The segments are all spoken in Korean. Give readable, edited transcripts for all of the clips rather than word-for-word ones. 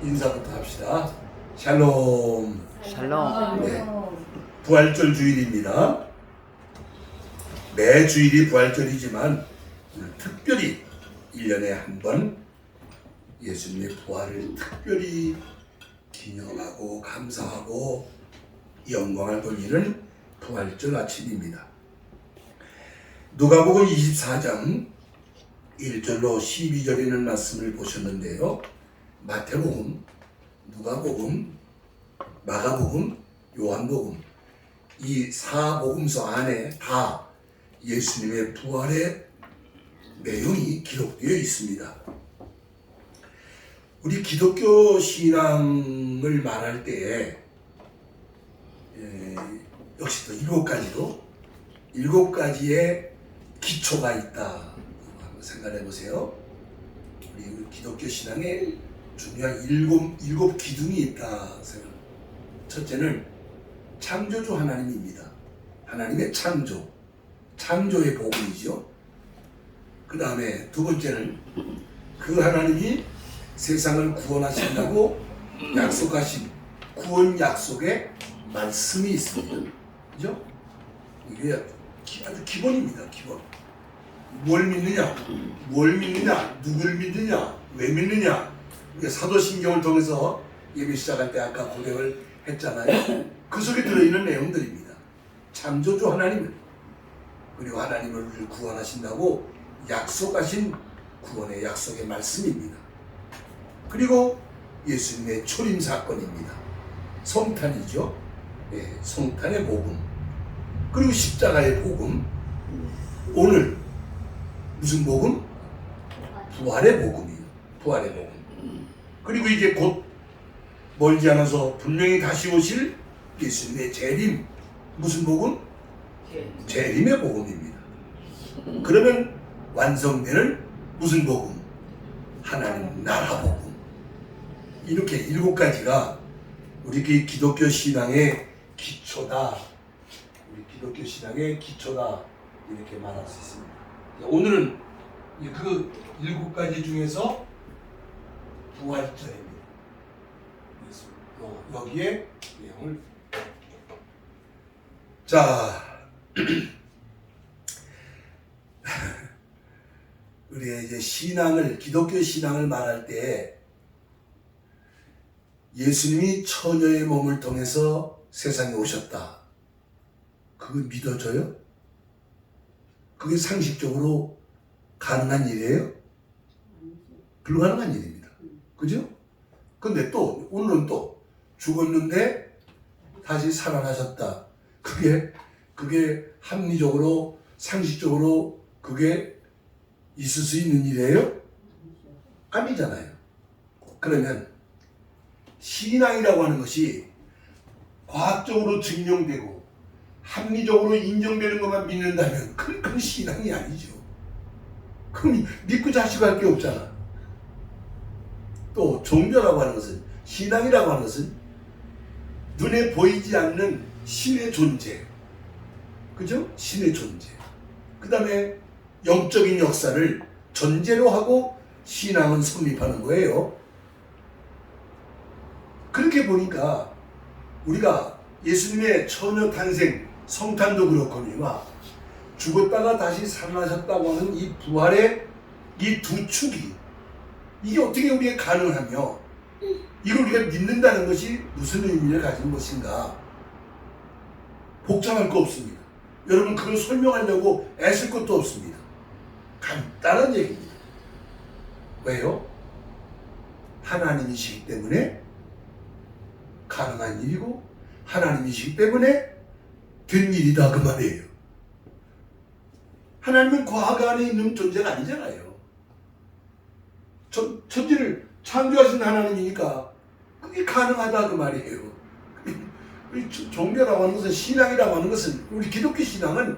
인사부터 합시다. 샬롬. 샬롬. 네. 부활절 주일입니다. 매 주일이 부활절이지만 특별히 1년에 한 번 예수님의 부활을 특별히 기념하고 감사하고 영광을 돌리는 부활절 아침입니다. 누가복음 24장 1절로 12절에 있는 말씀을 보셨는데요. 마태복음, 누가복음, 마가복음, 요한복음 이 4복음서 안에 다 예수님의 부활의 내용이 기록되어 있습니다. 우리 기독교 신앙을 말할 때에 역시 또 7가지의 기초가 있다. 한번 생각해 보세요. 우리 기독교 신앙에 중요한 일곱 기둥이 있다. 첫째는 창조주 하나님입니다. 하나님의 창조의 복음이죠. 그 다음에 두 번째는 그 하나님이 세상을 구원하신다고 약속하신 구원 약속의 말씀이 있습니다. 그죠? 이게 아주 기본입니다. 기본. 뭘 믿느냐? 누굴 믿느냐? 왜 믿느냐? 사도신경을 통해서 예배 시작할 때 아까 고백을 했잖아요. 그 속에 들어있는 내용들입니다. 창조주 하나님, 그리고 하나님을 우리를 구원하신다고 약속하신 구원의 약속의 말씀입니다. 그리고 예수님의 초림 사건입니다. 성탄이죠. 네, 성탄의 복음. 그리고 십자가의 복음. 오늘 무슨 복음? 부활의 복음이에요. 부활의 복음. 그리고 이제 곧 멀지 않아서 분명히 다시 오실 예수님의 재림. 무슨 복음? 재림의 복음입니다. 그러면 완성되는 무슨 복음? 하나님 나라 복음. 이렇게 7가지가 우리 기독교 신앙의 기초다. 우리 기독교 신앙의 기초다. 이렇게 말할 수 있습니다. 오늘은 그 7가지 중에서 부활절입니다. 여기에 내용을 자 우리가 이제 기독교 신앙을 말할 때 예수님이 처녀의 몸을 통해서 세상에 오셨다. 그거 믿어져요? 그게 상식적으로 가능한 일이에요? 불가능한 일입니다. 그죠? 근데 또 오늘은 또 죽었는데 다시 살아나셨다. 그게 합리적으로 상식적으로 그게 있을 수 있는 일이에요? 아니잖아요. 그러면 신앙이라고 하는 것이 과학적으로 증명되고 합리적으로 인정되는 것만 믿는다면 그건 신앙이 아니죠. 그럼 믿고 자식할 게 없잖아. 또 종교라고 하는 것은, 신앙이라고 하는 것은 눈에 보이지 않는 신의 존재, 그죠? 신의 존재. 그 다음에 영적인 역사를 전제로 하고 신앙은 성립하는 거예요. 그렇게 보니까 우리가 예수님의 처녀 탄생, 성탄도 그렇거니와 죽었다가 다시 살아나셨다고 하는 이 부활의 이 두 축이 이게 어떻게 우리가 가능하며 이걸 우리가 믿는다는 것이 무슨 의미를 가진 것인가? 복잡할 거 없습니다. 여러분 그걸 설명하려고 애쓸 것도 없습니다. 간단한 얘기입니다. 왜요? 하나님이시기 때문에 가능한 일이고 하나님이시기 때문에 된 일이다 그 말이에요. 하나님은 과학 안에 있는 존재가 아니잖아요. 천지를 창조하신 하나님이니까 그게 가능하다 그 말이에요. 종교라고 하는 것은, 신앙이라고 하는 것은, 우리 기독교 신앙은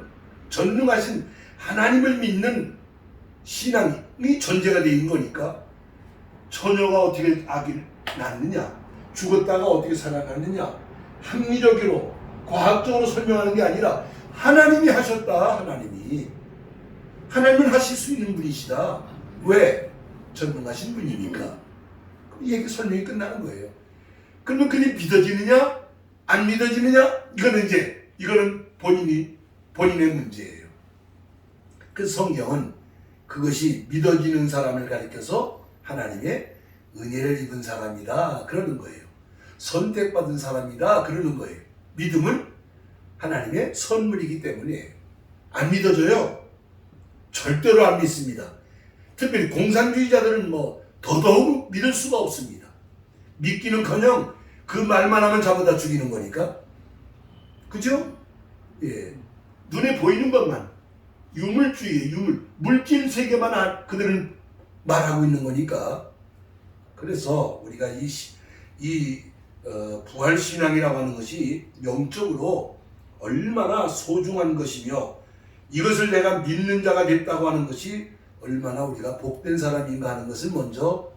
전능하신 하나님을 믿는 신앙이 전제가 되어 있는 거니까 처녀가 어떻게 아기를 낳느냐, 죽었다가 어떻게 살아났느냐, 합리적으로 과학적으로 설명하는 게 아니라 하나님이 하셨다. 하나님은 하실 수 있는 분이시다. 왜? 전능하신 분이니까. 이 얘기 설명이 끝나는 거예요. 그러면 그게 믿어지느냐 안 믿어지느냐 이거는 본인의 문제예요. 그 성경은 그것이 믿어지는 사람을 가리켜서 하나님의 은혜를 입은 사람이다 그러는 거예요. 선택받은 사람이다 그러는 거예요. 믿음은 하나님의 선물이기 때문에 안 믿어져요. 절대로 안 믿습니다. 특별히 공산주의자들은 더더욱 믿을 수가 없습니다. 믿기는커녕 그 말만 하면 잡아다 죽이는 거니까. 그죠? 예. 눈에 보이는 것만 유물주의에 물질 세계만 그들은 말하고 있는 거니까. 그래서 우리가 부활신앙이라고 하는 것이 영적으로 얼마나 소중한 것이며 이것을 내가 믿는 자가 됐다고 하는 것이 얼마나 우리가 복된 사람인가 하는 것을 먼저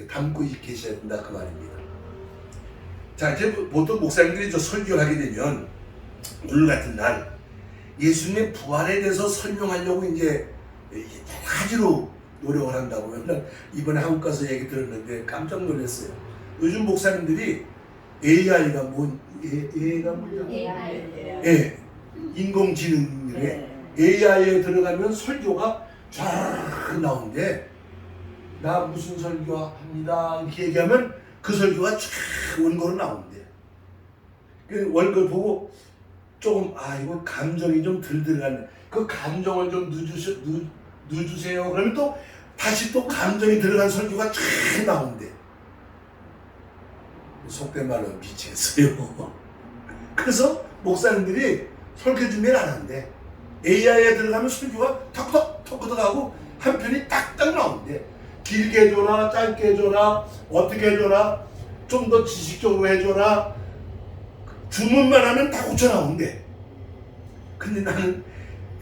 담고 계셔야 된다 그 말입니다. 자, 이제 보통 목사님들이 설교를 하게 되면 오늘 같은 날 예수님의 부활에 대해서 설명하려고 이제 여러 가지로 노력을 한다고. 이번에 한국 가서 얘기 들었는데 깜짝 놀랐어요. 요즘 목사님들이 AI가 뭐죠? 예, 인공지능에 AI에 들어가면 설교가 쫙 나오는데 나 무슨 설교합니다 이렇게 얘기하면 그 설교가 쫙 원고로 나오는데 원고 보고 조금 이거 감정이 좀 덜 들어가네. 그 감정을 좀 넣어주세요. 그러면 또 다시 또 감정이 들어간 설교가 쫙 나오는데 속된 말로 미치겠어요. 그래서 목사님들이 설교 준비를 안 하는데 AI에 들어가면 설교가 턱턱 하고 한 편이 딱딱 나오는데 길게 해줘라 짧게 해줘라 어떻게 해줘라 좀 더 지식적으로 해줘라 주문만 하면 다 고쳐 나오는데 근데 나는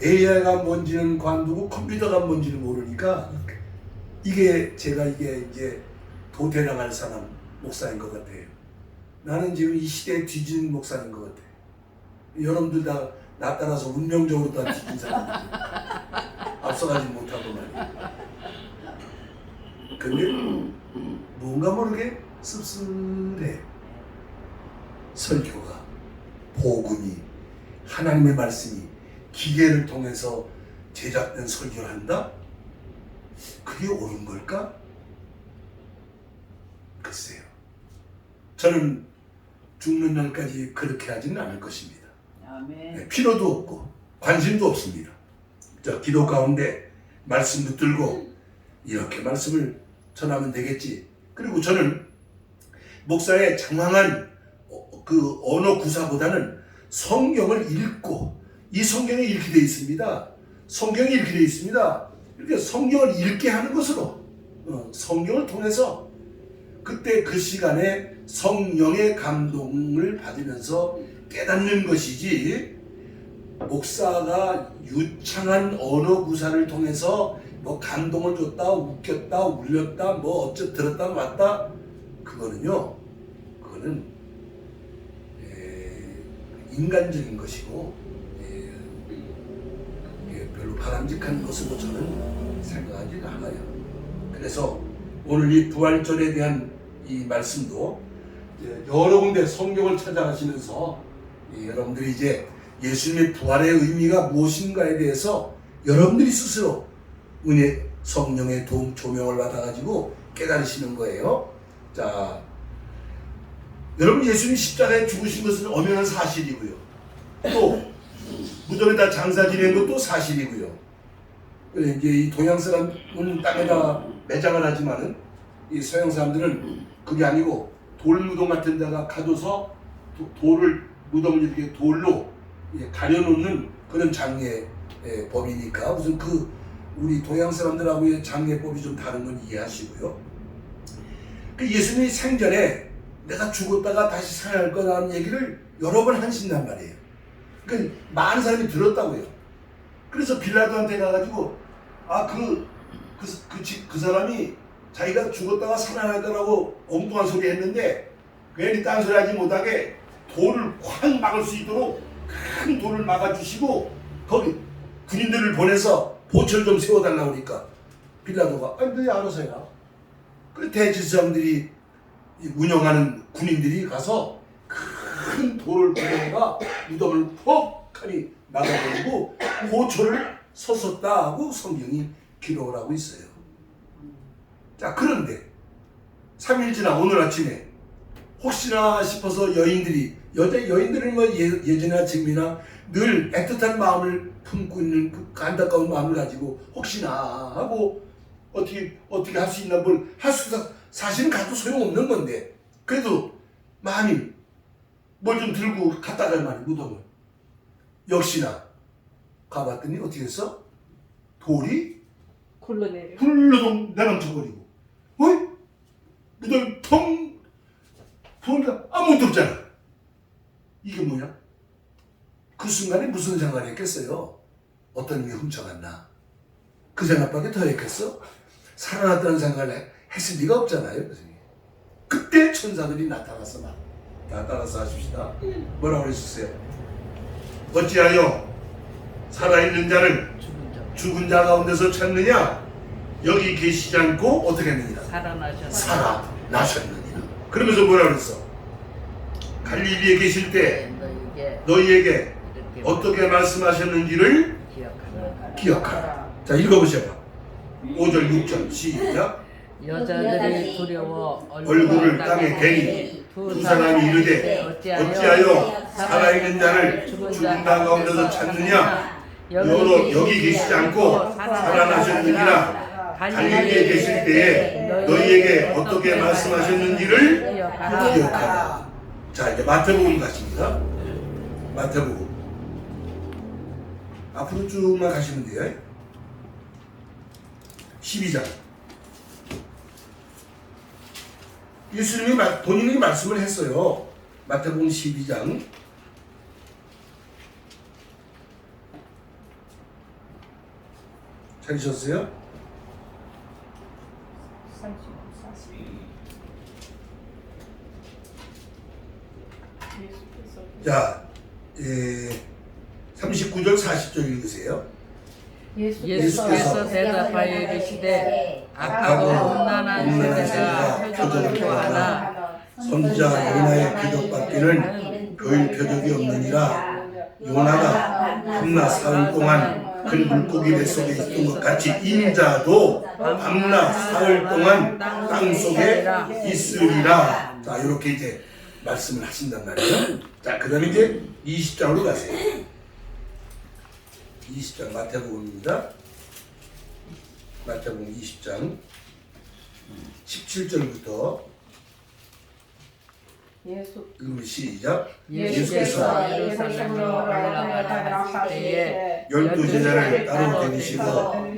AI가 뭔지는 관두고 컴퓨터가 뭔지는 모르니까 제가 이제 도태당할 사람 목사인 것 같아요. 나는 지금 이 시대에 뒤진 목사인 것 같아요. 여러분들 다 나 따라서 운명적으로 다 뒤진 사람이에요. 앞서가지 못하고 말이에요. 근데 뭔가 모르게 씁쓸해. 설교가, 복음이, 하나님의 말씀이 기계를 통해서 제작된 설교를 한다? 그게 옳은 걸까? 글쎄요. 저는 죽는 날까지 그렇게 하지는 않을 것입니다. 아멘. 필요도 없고 관심도 없습니다. 기도 가운데 말씀 붙들고 이렇게 말씀을 전하면 되겠지. 그리고 저는 목사의 장황한 그 언어 구사보다는 성경을 읽고 이 성경에 이렇게 되어 있습니다. 성경이 이렇게 되어 있습니다. 이렇게 성경을 읽게 하는 것으로 성경을 통해서 그때 그 시간에 성령의 감동을 받으면서 깨닫는 것이지 목사가 유창한 언어 구사를 통해서 감동을 줬다 웃겼다 울렸다 들었다 놨다 그거는 인간적인 것이고 별로 바람직한 것으로 저는 생각하지 않아요. 그래서 오늘 이 부활절에 대한 이 말씀도 여러 군데 성경을 찾아가시면서 여러분들이 이제 예수님의 부활의 의미가 무엇인가에 대해서 여러분들이 스스로 은혜 성령의 도움 조명을 받아가지고 깨달으시는 거예요. 자, 여러분 예수님 십자가에 죽으신 것은 엄연한 사실이고요. 또 무덤에다 장사 지낸 것도 사실이고요. 이제 이 동양 사람은 땅에다 매장을 하지만은 이 서양 사람들은 그게 아니고 돌무덤 같은 데가 가둬서 무덤을 이렇게 돌로 가려놓는 그런 장례법이니까 무슨 우리 동양 사람들하고의 장례법이 좀 다른 건 이해하시고요. 예수님이 생전에 내가 죽었다가 다시 살아날 거라는 얘기를 여러 번 하신단 말이에요. 많은 사람이 들었다고요. 그래서 빌라도한테 가가지고 그 사람이 자기가 죽었다가 살아날 거라고 엉뚱한 소리 했는데 괜히 딴소리 하지 못하게 돌을 확 막을 수 있도록 큰 돌을 막아주시고 거기 군인들을 보내서 보철 좀 세워달라고 하니까 빌라도가 너희 알아서 해라. 그 대제사장들이 운영하는 군인들이 가서 큰 돌을 가져다가 무덤을 퍽하니 막아버리고 고초를 섰었다 하고 성경이 기록을 하고 있어요. 자, 그런데 3일 지나 오늘 아침에 혹시나 싶어서 여인들은 뭐 예전이나 지금이나 늘 애틋한 마음을 품고 있는 그 안타까운 마음을 가지고 혹시나 하고 어떻게 할 수 있나 뭘 할 수 있어. 사실은 가도 소용없는 건데 그래도 마음이 뭘 좀 들고 갔다 갈 말이 무덤을 역시나 가봤더니 어떻게 했어? 돌이 훌러덩 내려앉혀버리고 어이? 무덤 텅 보니까 아무것도 없잖아. 이게 뭐냐? 그 순간에 무슨 생각을 했겠어요? 어떤 게 훔쳐갔나? 그 생각밖에 더 했겠어? 살아났다는 생각을 했을 리가 없잖아요. 그때 천사들이 나타나서 따라서 하십시다. 뭐라고 그랬었어요? 어찌하여 살아있는 자를 죽은 자 가운데서 찾느냐? 여기 계시지 않고 어떻게 했느니라? 살아나셨느니라. 그러면서 뭐라고 그랬어? 갈릴리에 계실 때 너희에게 어떻게 말씀하셨는지를 기억하라. 자, 읽어보셔봐. 5절 6절 시작. 여자들이 두려워 얼굴을 땅에 대니 두 사람이 이르되 어찌하여 살아있는 자를 죽은 자 가운데서 찾느냐? 여기 계시지 않고 살아나셨느니라. 갈릴리에 계실 때에 너희에게 어떻게 말씀하셨는지를 기억하라. 자, 이제 마태복음 가십니다. 마태복음 앞으로 쭉만 가시면 돼요. 12장. 예수님이 본인이 말씀을 했어요. 마태복음 12장. 찾으셨어요? 자, 39절 40절 읽으세요. 예수께서 대답하여 이르시되 악하고 음란한 세대가 표적을 구하나 선지자 요나의 표적받기는 별 표적이 없느니라. 요나가 밤낮 사흘 동안 큰 물고기 뱃속에 있던 것 같이 인자도 밤낮 사흘 동안 땅 속에 있으리라. 자, 이렇게 이제 말씀을 하신단 말이에요. 자, 그 다음에 이제 20장으로 가세요. 20장 마태복음입니다. 마태복음 20장 17절부터 읽으면 시작. 예수께서 예루살렘으로 올라가실 때에 12제자를 따로 데리시고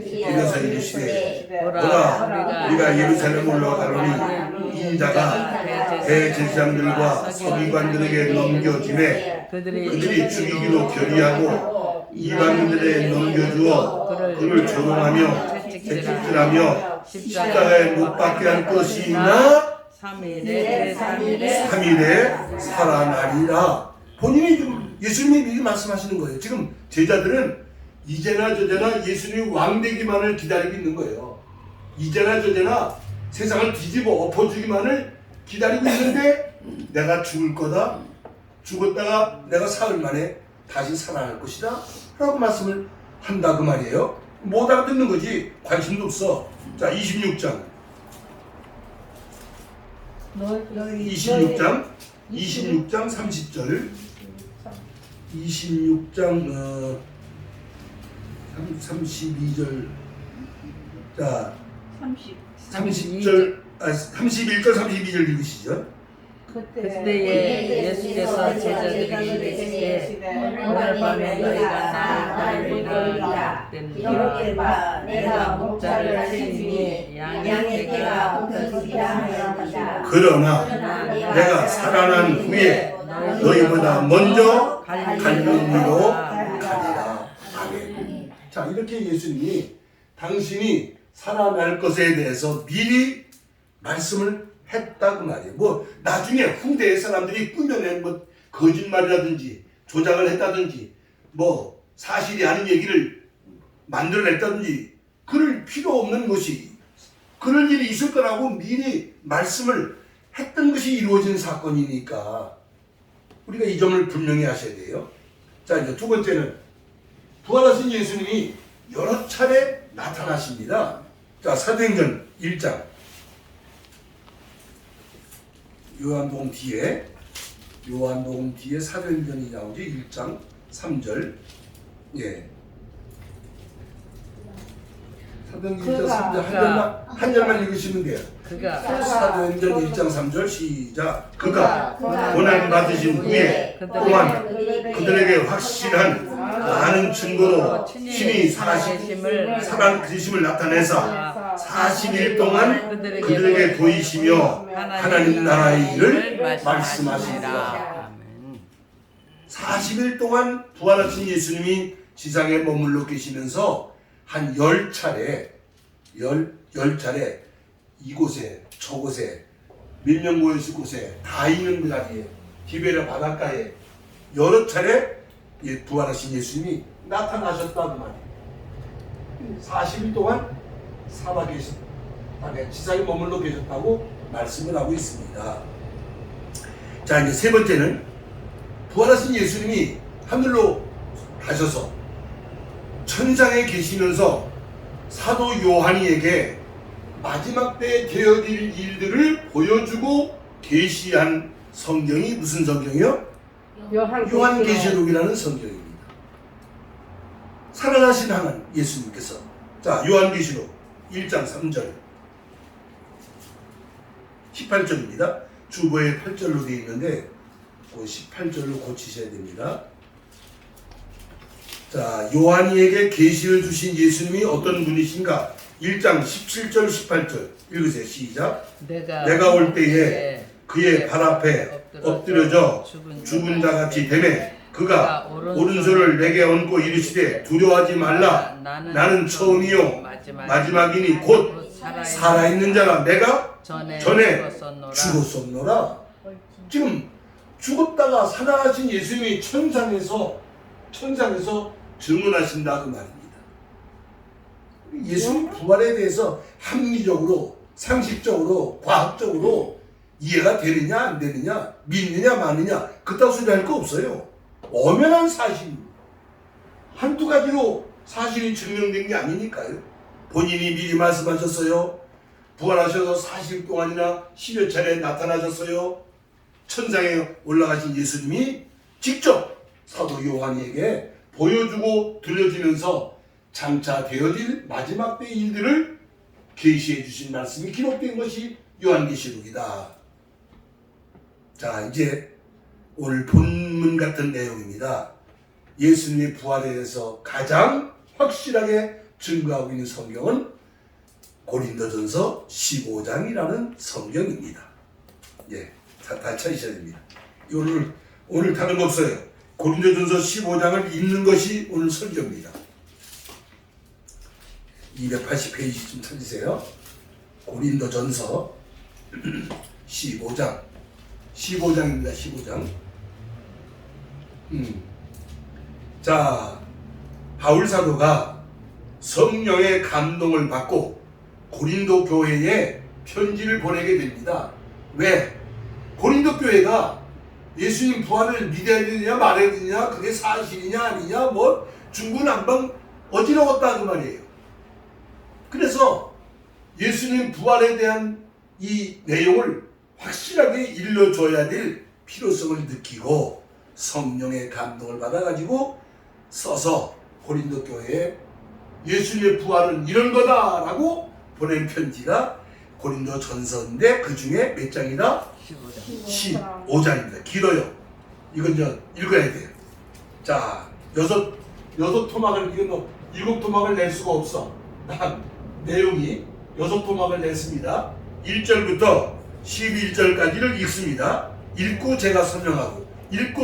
길에서 이르시되 보라 우리가 예루살렘 올라가노니 인자가 대제사장들과 서기관들에게 넘겨짐에 그들이 죽이기로 결의하고 이방인들에 넘겨주어 그를 조롱하며 채찍질하며 십자가에 못 박게 할 것이나 3일에 살아나리라. 본인이 지금 예수님이 미리 말씀하시는 거예요. 지금 제자들은 이제나 저제나 예수님이 왕되기만을 기다리고 있는 거예요. 이제나 저제나 세상을 뒤집어 엎어주기만을 기다리고 있는데 내가 죽을 거다. 죽었다가 내가 사흘 만에 다시 살아날 것이다. 라고 말씀을 한다 그 말이에요. 못 알아듣는 거지. 관심도 없어. 자, 26장 26장 30절 26장 32절 자 31절 32절 읽으시죠. 그때에 예수께서 제자들이 이르시되 오늘 밤에 너희가 나를 가리리라 기록되라 내가 목자를 치니 양의 떼가 흩어지리라 하였다. 그러나 내가 살아난 후에 너희보다 먼저 갈릴리로 가리라. 아멘. 자, 이렇게 예수님이 당신이 살아날 것에 대해서 미리 말씀을 했다고 말이에요. 뭐 나중에 후대의 사람들이 꾸며낸 뭐 거짓말이라든지 조작을 했다든지 뭐 사실이 아닌 얘기를 만들어냈다든지 그럴 필요 없는 것이 그럴 일이 있을 거라고 미리 말씀을 했던 것이 이루어진 사건이니까 우리가 이 점을 분명히 하셔야 돼요. 자, 이제 두 번째는 부활하신 예수님이 여러 차례 나타나십니다. 자, 사도행전 1장. 요한복음 뒤에 사도행전이 나오지. 1장 3절. 예. 사도행전 1장 3절 한 절만 읽으시면 돼요. 사도행전 1장 3절 시작. 그가 고난 받으신 후에 또한 그들에게 확실한 많은 증거로 친히 살아계심을 나타내사 40일 동안 그들에게 보이시며 하나님 나라의 일을 말씀하시니라. 40일 동안 부활하신 예수님이 지상에 머물러 계시면서 한 10차례 이곳에 저곳에 밀명 모였을 곳에 다 있는 그 자리에 디베랴 바닷가에 여러 차례 부활하신 예수님이 나타나셨다는 말이에요. 40일 동안 살아계셨다고 지상에 머물러 계셨다고 말씀을 하고 있습니다. 자, 이제 세 번째는 부활하신 예수님이 하늘로 가셔서 천상에 계시면서 사도 요한이에게 마지막 때에 되어질 일들을 보여주고 계시한 성경이 무슨 성경이요? 요한계시록이라는 성경입니다. 살아나신 하나님 예수님께서, 자, 요한계시록 1장 3절 18절입니다. 주보에 8절로 되어 있는데 그 18절로 고치셔야 됩니다. 자, 요한이에게 계시를 주신 예수님이 어떤 분이신가? 1장 17절 18절 읽으세요. 시작. 내가 올 때에 그의 발 앞에 엎드려져 죽은 자같이 되매 그가 오른손을 내게 얹고 이르시되 두려워하지 말라. 나는 처음이요 마지막이니 곧 살아있는 자라. 내가 전에 죽었었노라. 지금 죽었다가 살아나신 예수님이 천상에서 증언하신다 그 말입니다. 예수님 부활에 대해서 합리적으로, 상식적으로, 과학적으로 이해가 되느냐 안 되느냐, 믿느냐 마느냐 그따위 소리 할 거 없어요. 엄연한 사실입니다. 한두 가지로 사실이 증명된 게 아니니까요. 본인이 미리 말씀하셨어요. 부활하셔서 40일 동안이나 10여 차례 나타나셨어요. 천상에 올라가신 예수님이 직접 사도 요한에게 보여주고 들려주면서 장차 되어질 마지막 때의 일들을 계시해 주신 말씀이 기록된 것이 요한계시록이다. 자, 이제 오늘 본문 같은 내용입니다. 예수님의 부활에 대해서 가장 확실하게 증거하고 있는 성경은 고린도전서 15장이라는 성경입니다. 예, 다 찾으셔야 됩니다. 오늘 다른 거 없어요. 고린도전서 15장을 읽는 것이 오늘 설교입니다. 280페이지 좀 찾으세요. 고린도전서 15장 15장입니다. 15장. 자, 바울 사도가 성령의 감동을 받고 고린도 교회에 편지를 보내게 됩니다. 왜? 고린도 교회가 예수님 부활을 믿어야 되느냐 말아야 되느냐, 그게 사실이냐 아니냐, 뭐 중구난방 어지러웠다 그 말이에요. 그래서 예수님 부활에 대한 이 내용을 확실하게 일러줘야 될 필요성을 느끼고 성령의 감동을 받아가지고 써서 고린도 교회에 예수님의 부활은 이런 거다라고 보낸 편지가 고린도 전서인데 그 중에 몇 장이다? 15장입니다. 길어요. 이건 저 읽어야 돼요. 자, 여섯 토막을, 이건 뭐 7토막을 낼 수가 없어. 내용이 6토막을 냈습니다. 1절부터 11절까지를 읽습니다. 읽고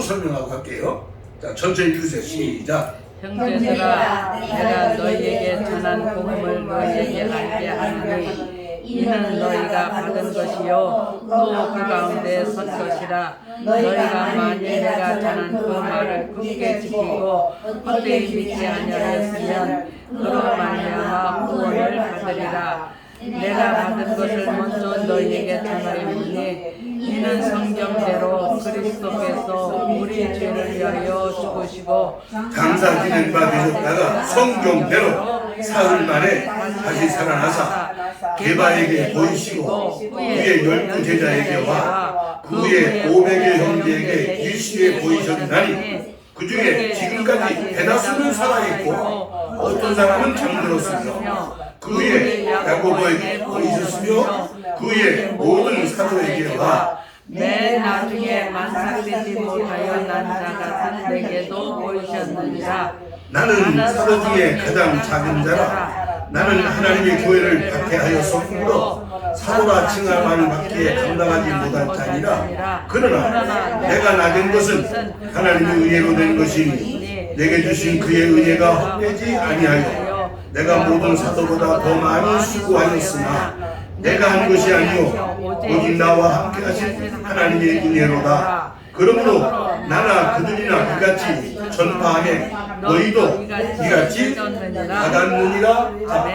설명하고 할게요. 자, 천천히 읽으세요. 시작. 형제들아, 내가 너희에게 전한 복음을 너희에게 알게 하노니 이는 너희가 받은 것이요 또 그 가운데 선 것이라. 너희가 만일 내가 전한 그 말을 굳게 지키고 헛되이 믿지 아니하였으면 그로 말미암아 구원을 받으리라. 내가 받은 것을 먼저 너희에게 전하리니 이는 성경대로 그리스도께서 우리 죄를 위하여 죽으시고 장사 지낸 바 되셨다가 성경대로 사흘 만에 다시 살아나사 게바에게 보이시고 그의 12제자에게와 그의 500여 형제에게 일시에 보이셨나니 그 중에 지금까지 대다수는 살아있고 어떤 사람은 잠들었으며 그의 야고보에게 보이셨으며 그의 모든 사도에게와 맨 나중에 만삭되지 못하여 난 자 같은 내게도 보이셨느니라. 나는 사도 중에 가장 작은 자라 나는 하나님의 교회를 박해하였으므로 사도라 칭함을 받기에 감당하지 못한 자니라. 그러나 내가 나된 것은 하나님의 은혜로 된 것이니 내게 주신 그의 은혜가 헛되지 아니하여 내가 모든 사도보다 더 많이 수고하였으나 내가 한 것이 아니요 오직 나와 함께 하신 하나님의 은혜로다. 그러므로 나나 그들이나 그같이 전파하에 너희도 이같이 받았느니라. 자,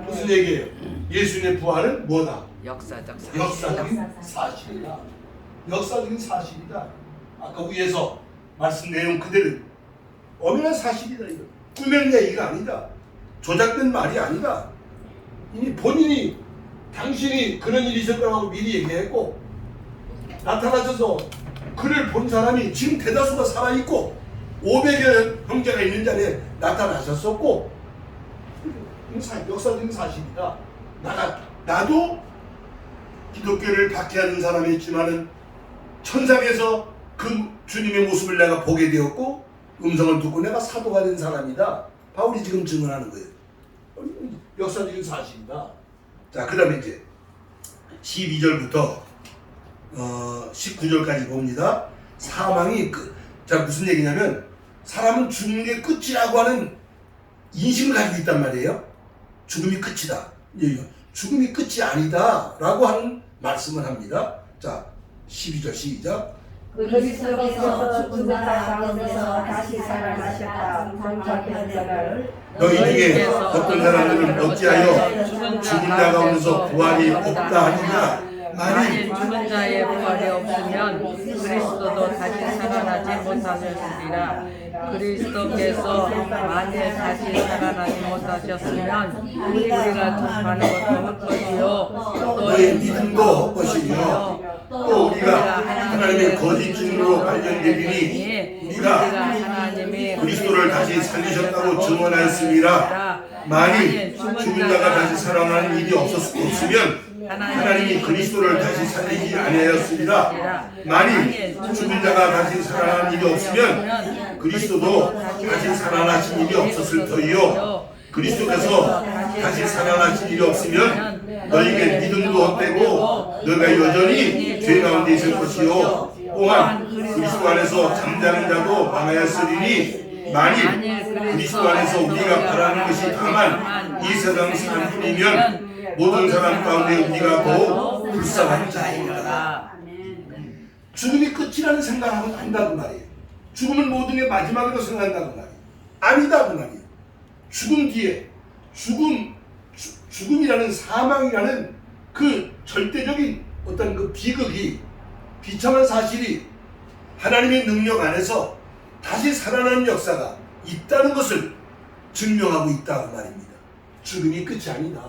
무슨 얘기예요? 예수님의 부활은 뭐다? 역사적 역사적인 사실이다. 역사적인 사실이다. 아까 위에서 말씀 내용 그대로 엄연한 사실이다. 이거 꾸며낸 얘기가 아니다. 조작된 말이 아니다. 이미 본인이 당신이 그런 일이 있을 거라고 미리 얘기했고 나타나셔서 그를 본 사람이 지금 대다수가 살아있고 500여 형제가 있는 자리에 나타나셨었고 역사적인 사실이다. 나도 기독교를 박해하는 사람이었지만은 천상에서 그 주님의 모습을 내가 보게 되었고 음성을 듣고 내가 사도가 된 사람이다. 바울이 지금 증언하는 거예요. 역사적인 사실이다. 자, 그 다음에 이제 12절부터 19절까지 봅니다. 사망이 끝. 자, 무슨 얘기냐면 사람은 죽는 게 끝이라고 하는 인식을 가지고 있단 말이에요. 죽음이 끝이다. 죽음이 끝이 아니다 라고 하는 말씀을 합니다. 자, 12절 시작. 그리스도께서 죽은 자 가운데서 다시 살아나셨다. 성경편자를 너희 중에 어떤 사람들은 어찌하여 죽은 자 가운데서 부활이 없다 하느냐. 만일 죽은 자의 부활이 없으면 그리스도도 다시 살아나지 못하셨으리라. 그리스도께서 만일 다시 살아나지 못하셨으면 우리가 접하는 것도 헛것이요 너의 믿음도 헛것이며 또 우리가 하나님의 거짓 증거로 발견되리니 우리가 하나님이 그리스도를 다시 살리셨다고 증언하였습니다. 만일 죽은 자가 다시 살아나는 일이 없으면 하나님이 그리스도를 다시 살리지 아니하였으리라. 만일 죽은 자가 다시 살아나는 일이 없으면 그리스도도 다시 살아나신 일이 없었을 터이요. 그리스도께서 다시 살아나신 일이 없으면 너희에게 믿음도 헛되고 너희가 여전히 죄 가운데 있을 것이요. 또한 그리스도 안에서 잠자는 자도 망하였으리니 만일 그리스도 안에서 우리가 바라는 것이 다만 이 세상 사는 뿐이면 모든 사람 가운데 우리가 더 불쌍한 자이라. 죽음이 끝이라는 생각을 하면 안다고 말이에요. 죽음은 모든 게 마지막으로 생각한다고 말이에요. 아니다고 말이에요. 죽음 뒤에 죽음이라는 사망이라는 그 절대적인 어떤 그 비극이 비참한 사실이 하나님의 능력 안에서 다시 살아나는 역사가 있다는 것을 증명하고 있다고 말입니다. 죽음이 끝이 아니다.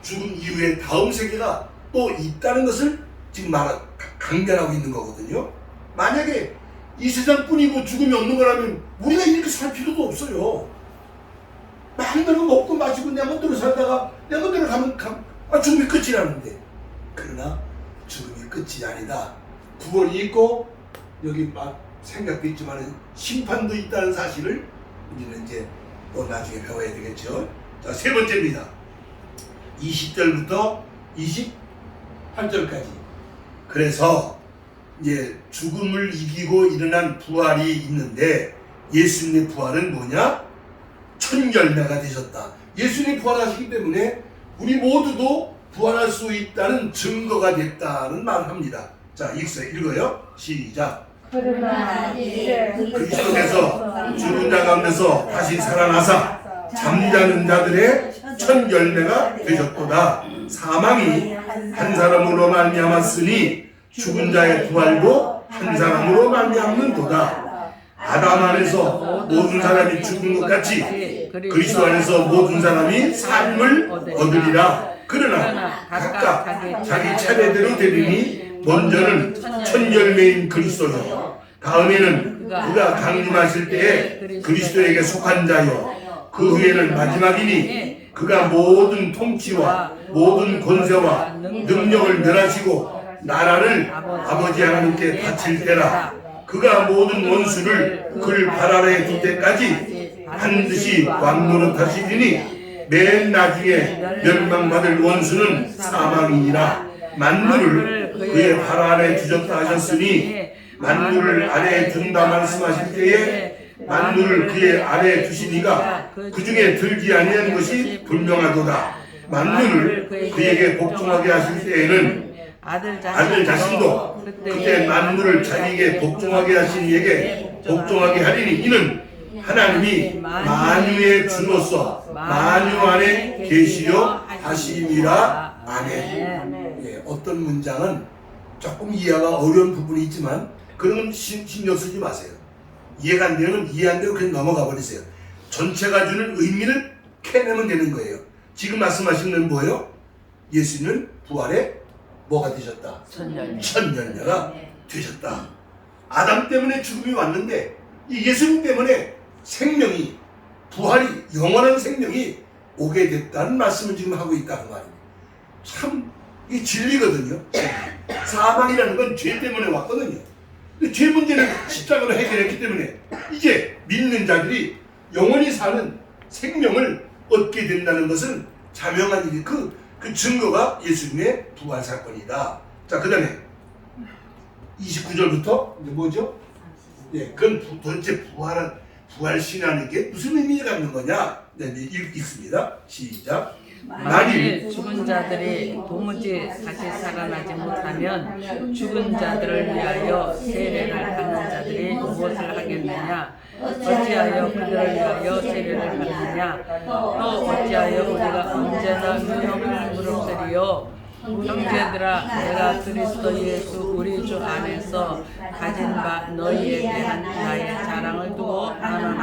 죽음 이후에 다음 세계가 또 있다는 것을 지금 강변하고 있는 거거든요. 만약에 이 세상뿐이고 죽음이 없는 거라면 우리가 이렇게 살 필요도 없어요. 마음대로 먹고 마시고 내 멋대로 살다가 내 멋대로 가면 죽음이 끝이라는데, 그러나 죽음이 끝이 아니다. 부활이 있고 여기 막 생각도 있지만 심판도 있다는 사실을 우리는 이제 또 나중에 배워야 되겠죠. 자, 세 번째입니다. 20절부터 28절까지. 그래서 이제 죽음을 이기고 일어난 부활이 있는데 예수님의 부활은 뭐냐? 첫 열매가 되셨다. 예수님이 부활하시기 때문에 우리 모두도 부활할 수 있다는 증거가 됐다는 말을 합니다. 자, 읽어요. 시작. 그러나 이제 그리스도께서 죽은 자 가운데서 다시 살아나사 잠자는 자들의 첫 열매가 되셨도다. 사망이 한 사람으로 말미암았으니 죽은 자의 부활도 한 사람으로 말미암는도다. 아담 안에서 모든 사람이 죽은 것 같이 그리스도 안에서 모든 사람이 삶을 얻으리라. 그러나 각각 자기 차례대로 되리니 먼저는 첫 열매인 그리스도요, 다음에는 그가 강림하실 때에 그리스도에게 속한 자요, 그 후에는 마지막이니 그가 모든 통치와 모든 권세와 능력을 멸하시고 나라를 아버지 하나님께 바칠 때라. 그가 모든 원수를 그를 발 아래에 둘 때까지 반드시 왕노릇하시리니 맨 나중에 멸망받을 원수는 사망이니라. 만물을 그의 발 아래에 두셨다 하셨으니 만물을 아래에 둔다 말씀하실 때에 만물을 그의 아래에 두시니가 그 중에 들지 아니한 것이 분명하도다. 만물을 그에게 복종하게 하실 때에는 아들 자신도 그때 만물을 자기에게 복종하게 하신 이에게 복종하게 하리니 이는 하나님이 만유의 주로서 만유 안에 계시려 하심이라. 아멘. 예, 어떤 문장은 조금 이해가 어려운 부분이 있지만 그런 건 신경 쓰지 마세요. 이해가 안 되면 이해 안 되고 그냥 넘어가 버리세요. 전체가 주는 의미를 캐내면 되는 거예요. 지금 말씀하신 건 뭐예요? 예수님은 부활에 뭐가 되셨다? 첫 열매가 되셨다. 아담 때문에 죽음이 왔는데 이 예수님 때문에 생명이, 부활이, 영원한 생명이 오게 됐다는 말씀을 지금 하고 있다는 말입니다. 참 이 진리거든요. 사망이라는 건 죄 때문에 왔거든요. 근데 죄 문제는 십자가로 해결했기 때문에 이제 믿는 자들이 영원히 사는 생명을 얻게 된다는 것은 자명한 일이 그 증거가 예수님의 부활 사건이다. 자, 그 다음에 29절부터 뭐죠? 예, 그건 도대체 부활신이라는 게 무슨 의미가 있는 거냐? 네, 읽습니다. 시작. 만일 죽은 자들이 도무지 다시 살아나지 못하면 죽은 자들을 위하여 세례를 받는 자들이 무엇을 하겠느냐? 어찌하여 그들을 위하여 세례를 받느냐? 또 어찌하여 우리가 언제나 유형을 무릅쓰리요? 형제들아, 내가 그리스도 예수 우리 주 안에서 가진 바 너희에 대한 나의 자랑을 두고 나는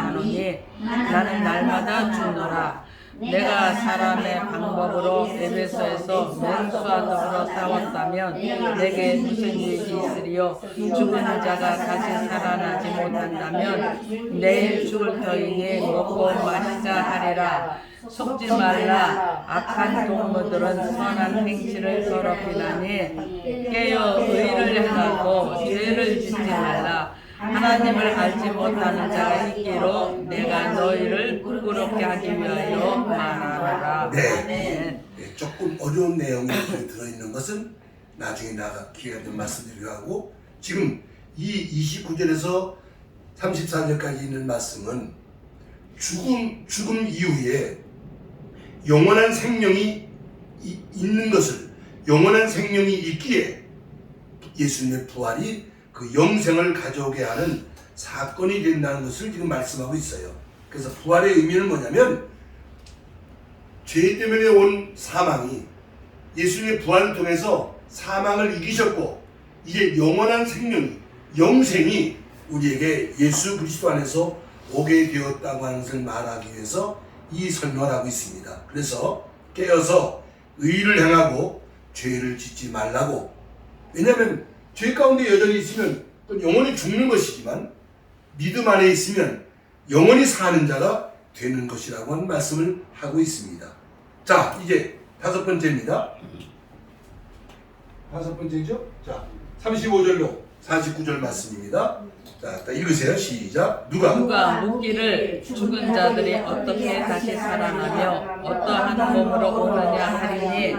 나는 날마다 죽노라. 내가 사람의 방법으로 에베소에서 맨수와 더불어 싸웠다면 내게 무슨 일이 있으리요? 죽은 자가 다시 살아나지 못한다면 내일 죽을 터이니 먹고 마시자 하리라. 속지 말라. 악한 동무들은 선한 행실을 더럽히나니 깨어 의를 행하고 죄를 짓지 말라. 하나님을 알지 못하는 자가 있기로 내가 너희를 부끄럽게 하기 위하여 말하노라. 네. 조금 어려운 내용이 들어있는 것은 나중에 기회가 되면 말씀드리려 하고, 지금 이 29절에서 34절까지 있는 말씀은 죽음 이후에 영원한 생명이 있는 것을, 영원한 생명이 있기에 예수님의 부활이 그 영생을 가져오게 하는 사건이 된다는 것을 지금 말씀하고 있어요. 그래서 부활의 의미는 뭐냐면 죄 때문에 온 사망이 예수님의 부활을 통해서 사망을 이기셨고 이제 영원한 생명이, 영생이 우리에게 예수 그리스도 안에서 오게 되었다고 하는 것을 말하기 위해서 이 설명을 하고 있습니다. 그래서 깨어서 의를 행하고 죄를 짓지 말라고. 왜냐하면 죄 가운데 여전히 있으면 영원히 죽는 것이지만 믿음 안에 있으면 영원히 사는 자가 되는 것이라고 하는 말씀을 하고 있습니다. 자, 이제 다섯 번째입니다. 다섯 번째죠? 자, 35절로 49절 말씀입니다. 자, 읽으세요. 시작. 누가 묻기를 죽은 자들이 어떻게 다시 살아나며 어떠한 몸으로 오느냐 하리니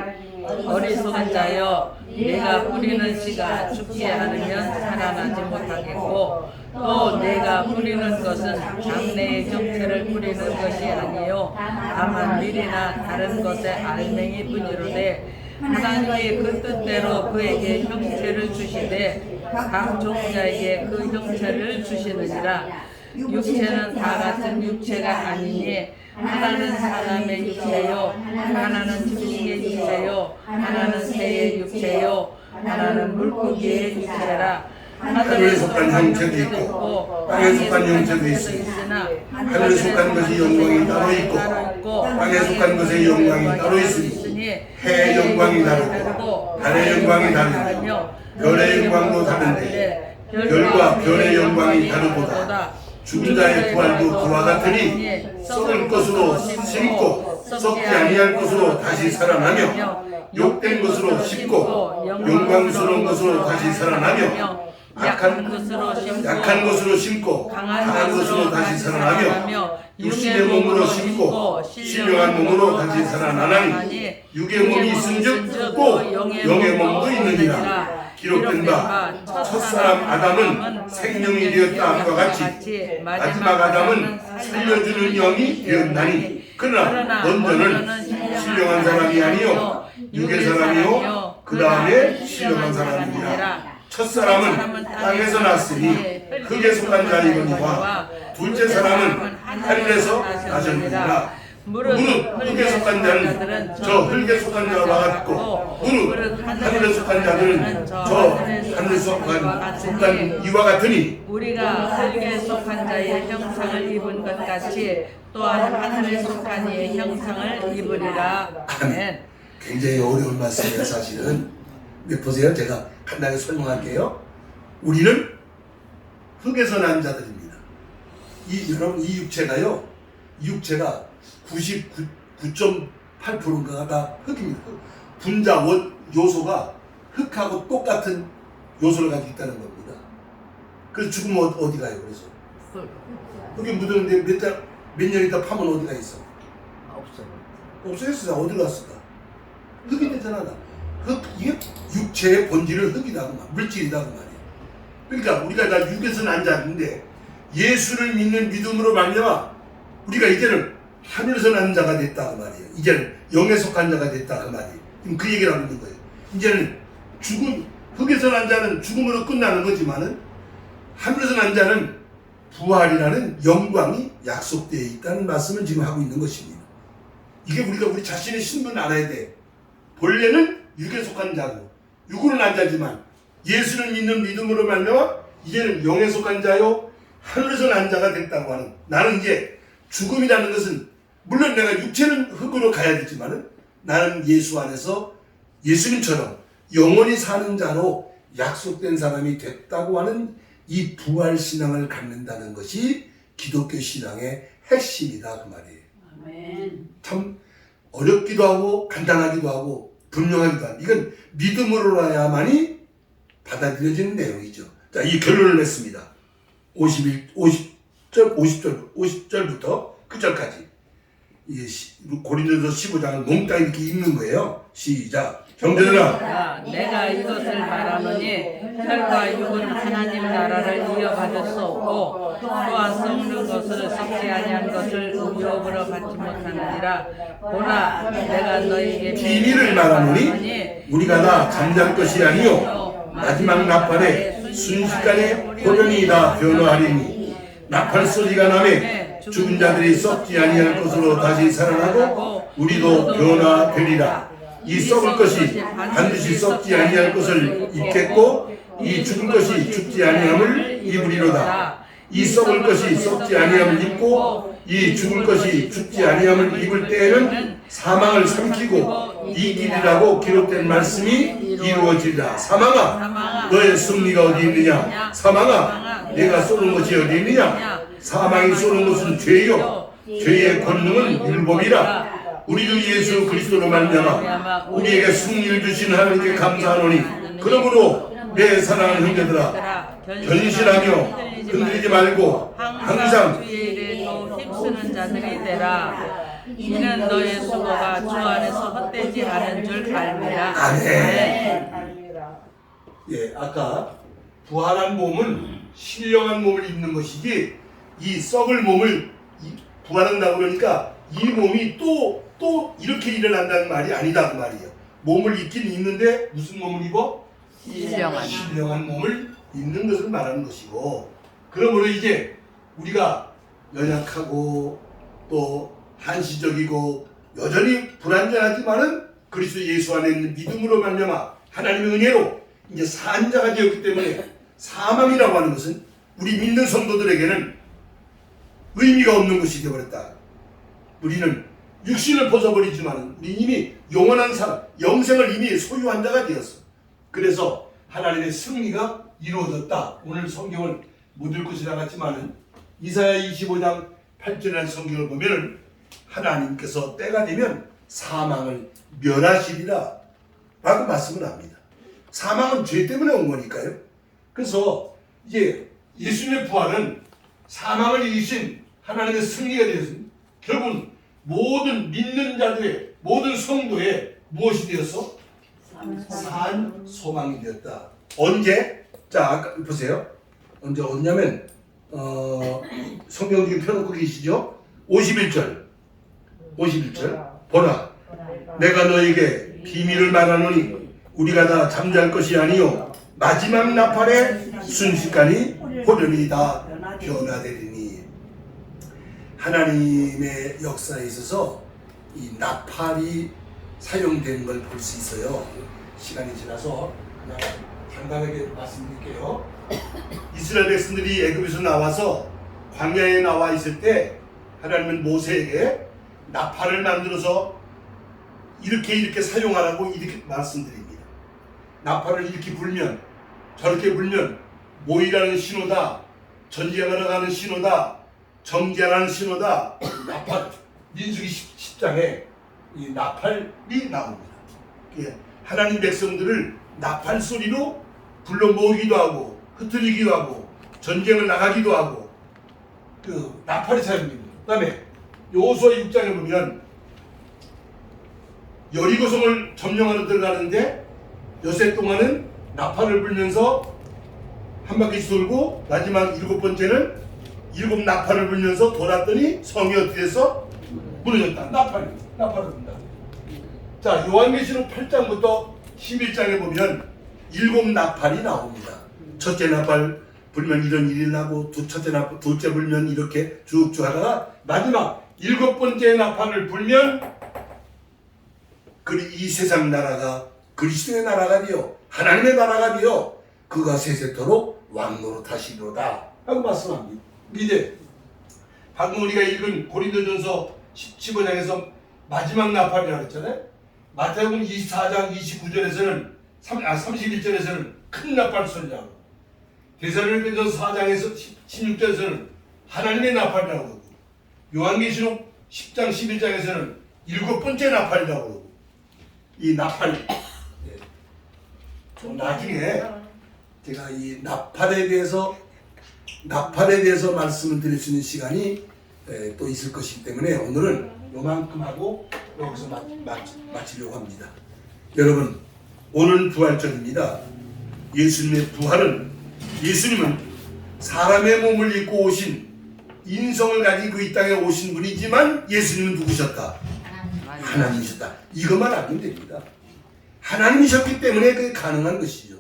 어리석은 자여, 내가 뿌리는 씨가 죽지 않으면 살아나지 못하겠고 또 내가 뿌리는 것은 장래의 형체를 뿌리는 것이 아니요 다만 밀이나 다른 것의 알맹이 뿐이로되 하나님이 그 뜻대로 그에게 형체를 주시되 각 종자에게 그 형체를 주시느니라. 육체는 다 같은 육체가 아니니 하나는 사람의 육체요, 하나는 짐승의 육체요, 하나는 새의 육체요, 하나는 물고기의 육체라. 하늘에 속한 형체도 있고 땅에 속한 형체도 있으나 하늘에 속한 것이 영광이 따로 있고 땅에 속한 것의 영광이 따로 있으니 해의 영광이 다르고 달의 영광이 다르며 별의 영광도 다른데 별과 별의 영광이 다르보다 죽은 자의 부활도 그와 같으니 썩을 것으로 심고 썩지 아니할 것으로 다시 살아나며 욕된 것으로 심고 영광스러운 것으로 다시 살아나며 약한 것으로 심고 강한 것으로 다시 살아나며 육신의 몸으로 심고 신령한 몸으로 다시 살아나나니 육의 몸이 있은즉 또 영의 몸도 있느니라. 기록된 바 첫사람 아담은 생명이 되었다 함과 같이 마지막 아담은 살려주는 영이 되었나니 그러나 먼저는 신령한 사람이 아니요 육의 사람이요 그 다음에 신령한 사람이니라. 첫사람은 땅에서 났으니 흙에 속한 자이거니와 둘째 사람은 하늘에서 나셨느니라. 무릇 흙에 속한 자는 저 흙에 속한 자와 같고 무릇 하늘에 속한 자들은 저 하늘에 속한 이와 같으니 우리가 흙에 속한 자의 형상을 입은 것 같이 또한 하늘에 속한 이의 형상을 입으리라. 아멘. 굉장히 어려운 말씀이에요. 사실은 보세요. 제가 간단하게 설명할게요. 우리는 흙에서 난 자들입니다. 여러분 이 육체가요. 이 육체가 99.8%가 다 흙입니다. 분자 요소가 흙하고 똑같은 요소를 가지고 있다는 겁니다. 그래서 죽으면 어디 가요? 그래서 흙에 묻었는데 몇 년 있다 파면 어디가 있어? 없어졌어. 어디 갔을까? 흙이 되잖아. 이게 육체의 본질은 흙이라고 말, 물질이라고 말이에요. 그러니까 우리가 다 육에서 난 자인데 예수를 믿는 믿음으로 말미암아 우리가 이제는 하늘에서 난 자가 됐다 그 말이에요. 이제는 영에 속한 자가 됐다 그 말이에요. 지금 그 얘기를 하고 있는 거예요. 이제는 흙에서 난 자는 죽음으로 끝나는 거지만은 하늘에서 난 자는 부활이라는 영광이 약속되어 있다는 말씀을 지금 하고 있는 것입니다. 이게 우리가 우리 자신의 신분을 알아야 돼. 본래는 육에 속한 자고 육으로 난 자지만 예수를 믿는 믿음으로 말미암아 이제는 영에 속한 자요 하늘에서 난 자가 됐다고 하는, 나는 이제 죽음이라는 것은 물론 내가 육체는 흙으로 가야 되지만은 나는 예수 안에서 예수님처럼 영원히 사는 자로 약속된 사람이 됐다고 하는 이 부활 신앙을 갖는다는 것이 기독교 신앙의 핵심이다 그 말이에요. 아멘. 참 어렵기도 하고 간단하기도 하고 분명하기도 하고 이건 믿음으로야만이 받아들여지는 내용이죠. 자, 이 결론을 냈습니다. 50절부터 그 절까지 고린도서 15장을 몽땅 이렇게 읽는 거예요. 시작. 형제들아, 내가 이것을 말하노니 혈과 육은 하나님 나라를 이어받을 수 없고 또한 썩는 것을 썩지 아니한 것을 유업으로 받지 못하느니라. 보라, 내가 너희에게 비밀을 말하노니 우리가 다 잠잘 것이 아니요 마지막 나팔에 순식간에 호련이 다 변화하리니 나팔 소리가 나매 죽은 자들이 썩지 아니할 것으로 다시 살아나고 우리도 변화되리라. 이 썩을 것이 반드시 썩지 아니할 것을 입겠고 이 죽을 것이 죽지 아니함을 입으리로다. 이 썩을 것이 썩지 아니함을 입고 이 죽을 것이 죽지 아니함을 입을 때에는 사망을 삼키고 이기리라고 기록된 말씀이 이루어지리라. 사망아, 너의 승리가 어디 있느냐? 사망아, 내가 쏘는 것이 어디 있느냐? 사망이 쏘는 것은 죄요, 죄의 권능은 율법이라. 우리 주 예수 그리스도로 말미암아 우리에게 승리를 주신 하나님께 감사하노니 그러므로 내 사랑하는 형제들아, 견실하며 흔들리지 말고 항상 주의 일에 더 힘쓰는 자들이 되라. 이는 너의 수고가 주 안에서 헛되지 않은 줄 알미라. 아멘. 예, 아까 부활한 몸은 신령한 몸을 입는 것이지 이 썩을 몸을 부활한다고 그러니까 이 몸이 또 이렇게 일어난다는 말이 아니다 그 말이에요. 몸을 입긴 입는데 무슨 몸을 입어? 신령한 신령한 몸을 입는 것을 말하는 것이고, 그러므로 이제 우리가 연약하고 또 한시적이고 여전히 불완전하지만은 그리스도 예수 안에 있는 믿음으로 말미암아 하나님의 은혜로 이제 산 자가 되었기 때문에 사망이라고 하는 것은 우리 믿는 성도들에게는 의미가 없는 것이 되어버렸다. 우리는 육신을 벗어버리지만 우리 이미 영원한 삶, 영생을 이미 소유한 자가 되었어. 그래서 하나님의 승리가 이루어졌다. 오늘 성경을 못 읽고 지나갔지만은 이사야 25장 8절이라는 성경을 보면은 하나님께서 때가 되면 사망을 멸하시리라 라고 말씀을 합니다. 사망은 죄 때문에 온 거니까요. 그래서 이제 예수님의 부활은 사망을 이기신 하나님의 승리가 되었습니다. 결국은 모든 믿는 자들의 모든 성도의 무엇이 되었어? 산 소망이 되었다. 언제? 자, 아까 보세요. 언제 얻냐면 성경 중에 펴놓고 계시죠? 51절 보라 내가 너에게 비밀을 말하노니 우리가 다 잠잘 것이 아니요 마지막 나팔에 순식간에 호련히 다 변화되리니. 하나님의 역사에 있어서 이 나팔이 사용된 걸 볼 수 있어요. 시간이 지나서 그냥 간단하게 말씀드릴게요. 이스라엘 백성들이 애굽에서 나와서 광야에 나와 있을 때 하나님은 모세에게 나팔을 만들어서 이렇게 사용하라고 이렇게 말씀드립니다. 나팔을 이렇게 불면 저렇게 불면 모이라는 신호다, 전쟁하러 가는 신호다, 정죄하는 신호다. 나팔, 민수기 10장에 이 나팔이 나옵니다. 하나님 백성들을 나팔 소리로 불러 모으기도 하고 흩트리기도 하고 전쟁을 나가기도 하고 그 나팔이 사용됩니다. 그 다음에 여호수아 6장에 보면 여리고성을 점령하러 들어가는데 여세 동안은 나팔을 불면서 한 바퀴 돌고 마지막 7번째는 7 나팔을 불면서 돌았더니 성이 어떻게 돼서 무너졌다. 나팔을 분다. 자, 요한계시록 8장부터 11장에 보면 7 나팔이 나옵니다. 첫째 나팔 불면 이런 일이 나고 둘째 불면 이렇게 쭉쭉 하다가 마지막 7번째 나팔을 불면 이 세상 나라가 그리스도의 나라가 되어 하나님의 나라가 되어 그가 세세토록 왕노로 하시리로다 하고 말씀합니다. 이제 방금 우리가 읽은 고린도전서 15장에서 마지막 나팔이라고 했잖아요. 마태복음 24장 29절에서는 31절에서는 큰 나팔 소리라고, 데살로니가전서 4장에서 16절에서는 하나님의 나팔이라고 그러고, 요한계시록 10장 11장에서는 7번째 나팔이라고 그러고, 이 나팔 나중에 제가 이 나팔에 대해서 말씀을 드릴 수 있는 시간이 또 있을 것이기 때문에 오늘은 요만큼 하고 여기서 마치려고 합니다. 여러분, 오늘 부활절입니다. 예수님의 부활은, 예수님은 사람의 몸을 입고 오신, 인성을 가진 그 이 땅에 오신 분이지만 예수님은 누구셨다? 하나님이셨다. 이것만 알면 됩니다. 하나님이셨기 때문에 그게 가능한 것이죠.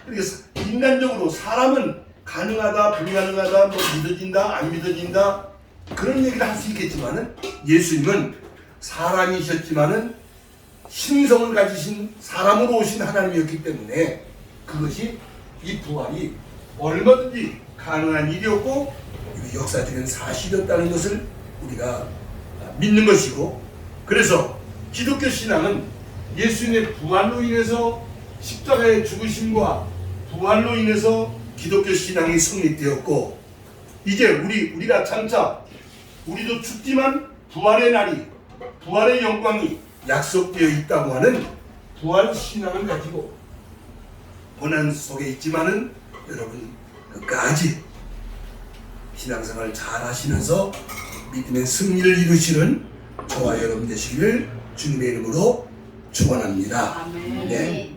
그래서 인간적으로 사람은 가능하다, 불가능하다, 뭐 믿어진다, 안 믿어진다 그런 얘기를 할 수 있겠지만은 예수님은 사람이셨지만은 신성을 가지신 사람으로 오신 하나님이었기 때문에 그것이 이 부활이 얼마든지 가능한 일이었고 역사적인 사실이었다는 것을 우리가 믿는 것이고, 그래서 기독교 신앙은 예수님의 부활로 인해서 십자가의 죽으심과 부활로 인해서 기독교 신앙이 성립되었고, 이제 우리가 장차 우리도 죽지만 부활의 날이, 부활의 영광이 약속되어 있다고 하는 부활 신앙을 가지고 고난 속에 있지만은 여러분 끝까지 신앙생활 잘 하시면서 믿음의 승리를 이루시는 저와 여러분 되시기를 주님의 이름으로 축원합니다. 아멘. 네.